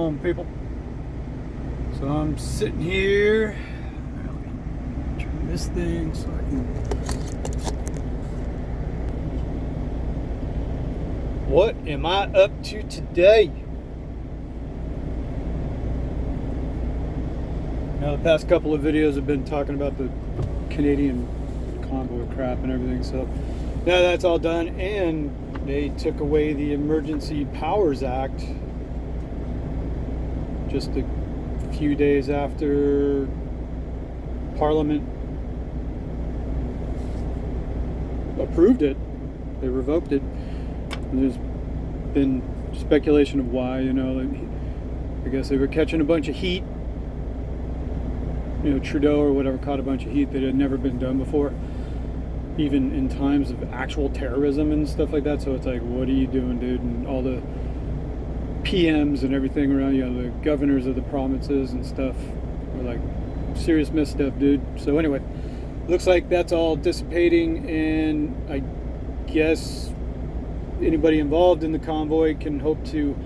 on, people? So I'm sitting here. Let me turn this thing so I can. What am I up to today? Now, the past couple of videos have been talking about the Canadian convoy crap and everything. So now that's all done, and they took away the Emergency Powers Act just a few days after Parliament approved it. They revoked it. And there's been speculation of why, like, I guess they were catching a bunch of heat. Trudeau or whatever caught a bunch of heat that had never been done before, even in times of actual terrorism and stuff like that. So it's like, what are you doing, dude? And all the PMs and everything around, the governors of the provinces and stuff are like, serious misstep, dude. So anyway, looks like that's all dissipating, and I guess anybody involved in the convoy can hope to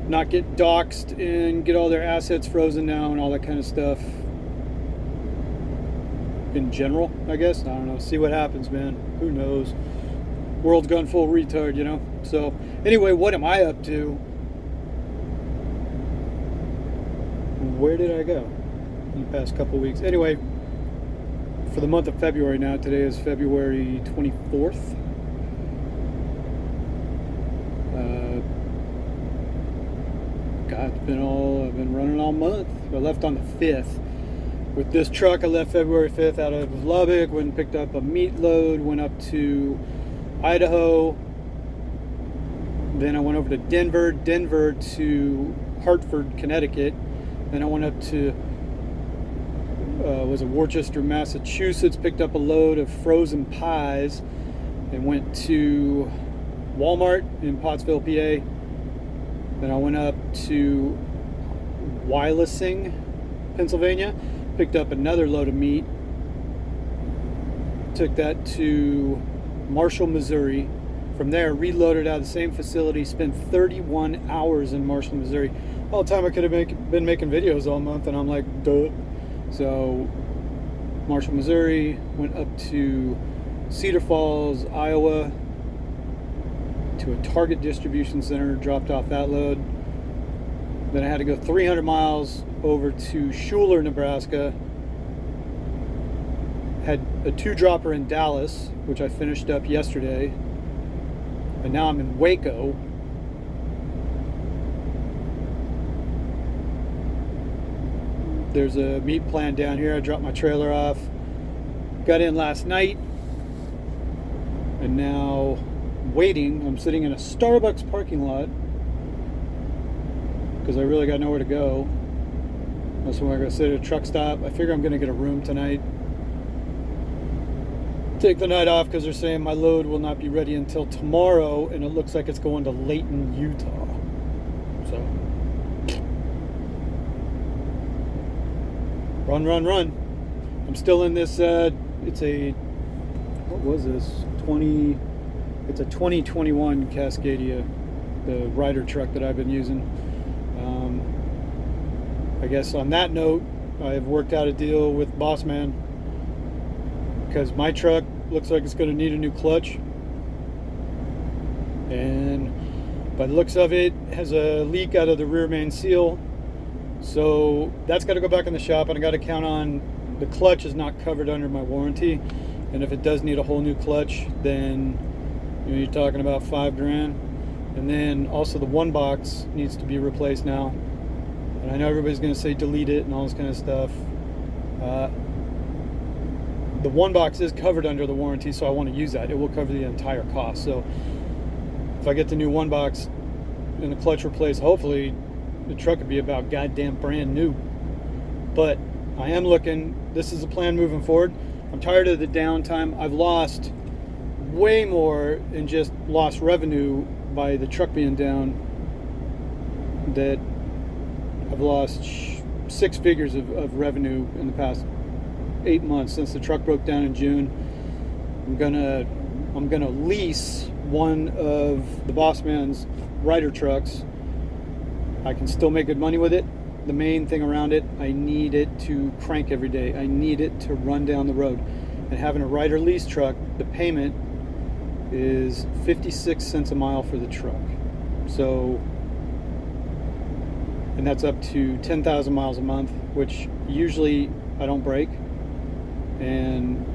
not get doxxed and get all their assets frozen now and all that kind of stuff. In general, I guess. I don't know. See what happens, man. Who knows? World's gone full retard, So anyway, what am I up to? Where did I go in the past couple of weeks? Anyway, for the month of February now, today is February 24th. I've been running all month. I left on the 5th. With this truck, I left February 5th out of Lubbock, went and picked up a meat load, went up to Idaho. Then I went over to Denver to Hartford, Connecticut. Then I went up to Worcester, Massachusetts, picked up a load of frozen pies, and went to Walmart in Pottsville, PA. Then I went up to Wylissing, Pennsylvania, picked up another load of meat, took that to Marshall, Missouri. From there, reloaded out of the same facility, spent 31 hours in Marshall, Missouri. All the time I could have been making videos all month, and I'm like, duh. So, Marshall, Missouri, went up to Cedar Falls, Iowa, to a Target distribution center, dropped off that load. Then I had to go 300 miles over to Schuler, Nebraska. Had a 2-dropper in Dallas, which I finished up yesterday. And now I'm in Waco. There's a meat plant down here. I dropped my trailer off. Got in last night. And now waiting. I'm sitting in a Starbucks parking lot because I really got nowhere to go. That's when I'm going to sit at a truck stop. I figure I'm going to get a room tonight. Take the night off because they're saying my load will not be ready until tomorrow, and it looks like it's going to Layton, Utah. So, run. I'm still in this, what was this? It's a 2021 Cascadia, the Ryder truck that I've been using. I guess on that note, I've worked out a deal with Bossman because my truck looks like it's going to need a new clutch, and by the looks of it, has a leak out of the rear main seal. So that's got to go back in the shop, and I got to count on the clutch is not covered under my warranty, and if it does need a whole new clutch, then you're talking about $5,000. And then also the one box needs to be replaced now. And I know everybody's going to say delete it and all this kind of stuff. The one box is covered under the warranty, so I want to use that. It will cover the entire cost. So if I get the new one box and the clutch replaced, hopefully the truck would be about goddamn brand new. But I am looking, this is the plan moving forward. I'm tired of the downtime. I've lost way more than just lost revenue by the truck being down. That I've lost 6 figures of revenue in the past 8 months since the truck broke down in June. I'm gonna lease one of the Bossman's Ryder trucks I can still make good money with it. The main thing around it, I need it to crank every day. I need it to run down the road. And having a ride or lease truck, the payment is 56 cents a mile for the truck. So, and that's up to 10,000 miles a month, which usually I don't break. And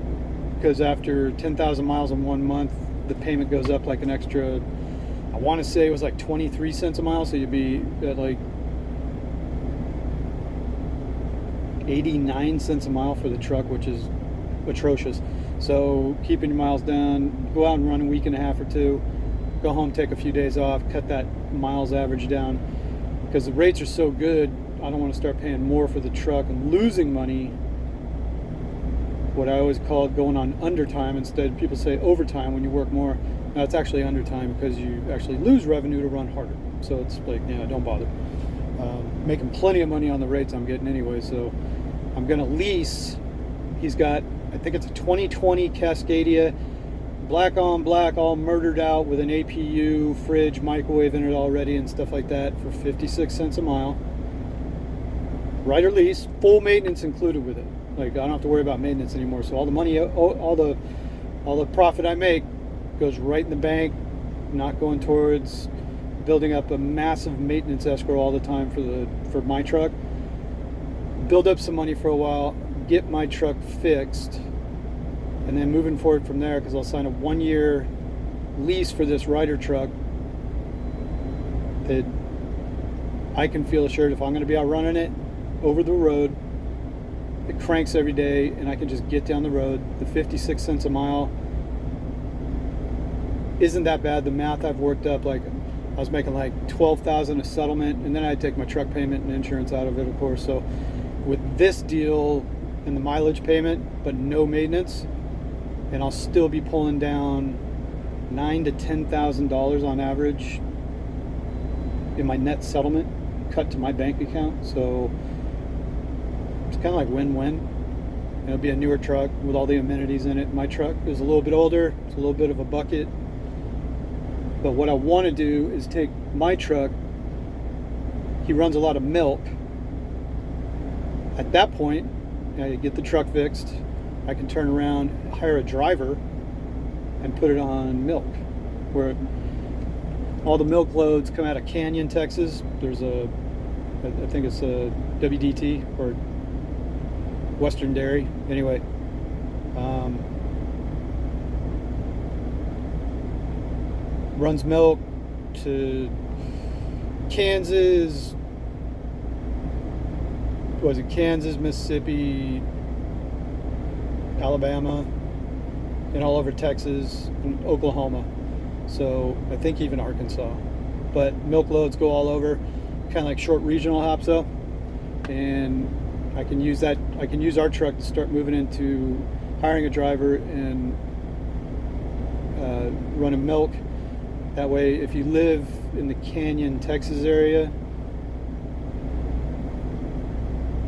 because after 10,000 miles in 1 month, the payment goes up like an extra, I want to say it was like 23 cents a mile. So you'd be at like 89 cents a mile for the truck, which is atrocious. So keeping your miles down, go out and run a week and a half or two, go home, take a few days off, cut that miles average down, because the rates are so good. I don't want to start paying more for the truck and losing money, what I always call it going on undertime. Instead, people say overtime when you work more. Now it's actually undertime because you actually lose revenue to run harder. So it's like, yeah, don't bother. Making plenty of money on the rates I'm getting anyway. So I'm going to lease. He's got, I think it's a 2020 Cascadia, black on black, all murdered out with an APU, fridge, microwave in it already and stuff like that for 56 cents a mile. Ride or lease, full maintenance included with it. Like, I don't have to worry about maintenance anymore. So all the money, all the profit I make goes right in the bank, not going towards building up a massive maintenance escrow all the time for my truck. Build up some money for a while, get my truck fixed, and then moving forward from there, because I'll sign a 1-year lease for this rider truck that I can feel assured if I'm going to be out running it over the road, it cranks every day and I can just get down the road. The 56 cents a mile isn't that bad. The math I've worked up, like I was making like $12,000 a settlement, and then I'd take my truck payment and insurance out of it, of course. So with this deal and the mileage payment, but no maintenance, and I'll still be pulling down $9,000 to $10,000 on average in my net settlement cut to my bank account. So it's kind of like win-win. It'll be a newer truck with all the amenities in it. My truck is a little bit older. It's a little bit of a bucket. But what I want to do is take my truck. He runs a lot of milk. At that point, I get the truck fixed. I can turn around, hire a driver, and put it on milk. Where all the milk loads come out of Canyon, Texas. There's I think it's a WDT or Western Dairy. Anyway, runs milk to Kansas. Was it Kansas, Mississippi, Alabama, and all over Texas and Oklahoma. So I think even Arkansas. But milk loads go all over, kind of like short regional hops though. And I can use that. I can use our truck to start moving into hiring a driver and running milk. That way, if you live in the Canyon, Texas area,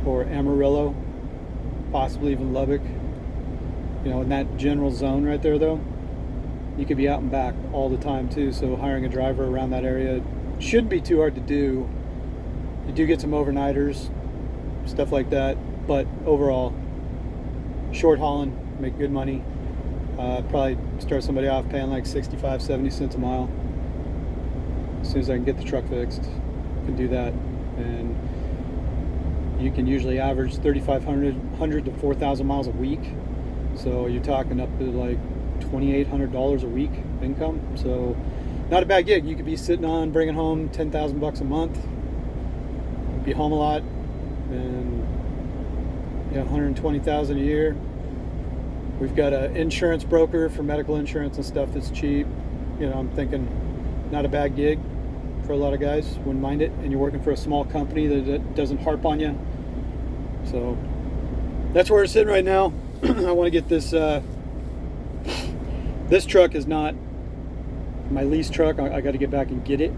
or Amarillo, possibly even Lubbock, you know, in that general zone right there though, you could be out and back all the time too. So hiring a driver around that area shouldn't be too hard to do. You do get some overnighters, stuff like that, but overall, short hauling, make good money. Probably start somebody off paying like 65, 70 cents a mile. As soon as I can get the truck fixed, I can do that. And you can usually average 3,500 to 4,000 miles a week. So you're talking up to like $2,800 a week income. So not a bad gig. You could be sitting on bringing home 10,000 bucks a month, be home a lot, and you know, 120,000 a year. We've got an insurance broker for medical insurance and stuff that's cheap. You know, I'm thinking not a bad gig for a lot of guys. Wouldn't mind it. And you're working for a small company that doesn't harp on you. So that's where we're sitting right now. I want to get this. This truck is not my lease truck. I got to get back and get it.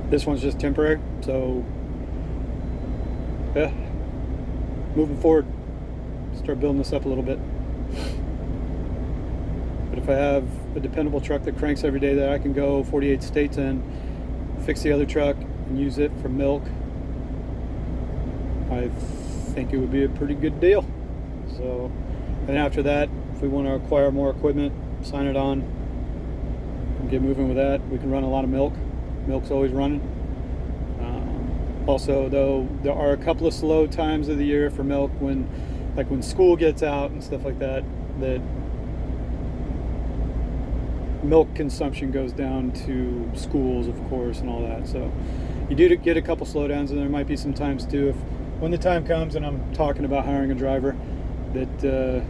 This one's just temporary. So yeah, moving forward, start building this up a little bit. But if I have a dependable truck that cranks every day that I can go 48 states in, fix the other truck, and use it for milk, I think it would be a pretty good deal. So, and after that, if we want to acquire more equipment, sign it on, and get moving with that. We can run a lot of milk. Milk's always running. Also, though, there are a couple of slow times of the year for milk when school gets out and stuff like that, that milk consumption goes down to schools, of course, and all that. So you do get a couple slowdowns, and there might be some times too, if when the time comes and I'm talking about hiring a driver, that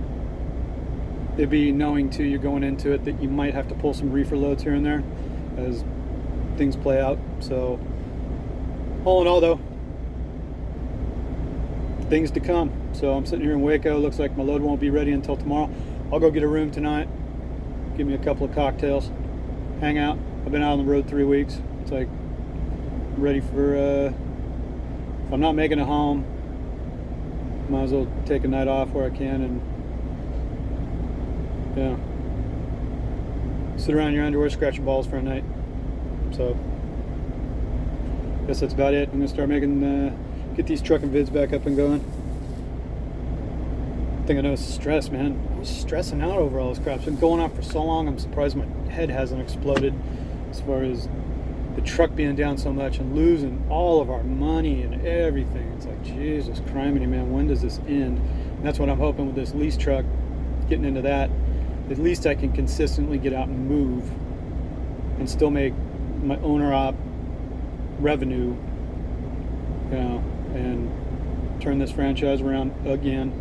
it'd be knowing too, you're going into it, that you might have to pull some reefer loads here and there as things play out. So all in all, though, things to come. So I'm sitting here in Waco. Looks like my load won't be ready until tomorrow. I'll go get a room tonight, give me a couple of cocktails, hang out. I've been out on the road 3 weeks. It's like I'm ready for, if I'm not making it home, might as well take a night off where I can and, yeah, sit around in your underwear, scratch your balls for a night. So I guess that's about it. I'm gonna start get these trucking vids back up and going. I think I know it's stress, man. I was stressing out over all this crap. It's been going on for so long. I'm surprised my head hasn't exploded as far as the truck being down so much and losing all of our money and everything. It's like, Jesus criminy, man, when does this end? And that's what I'm hoping with this lease truck, getting into that. At least I can consistently get out and move and still make my owner-op revenue, you know, and turn this franchise around again,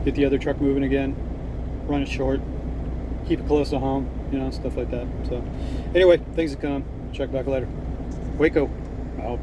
get the other truck moving again, run it short, keep it close to home, you know, stuff like that. So anyway, things to come. Check back later. Waco out.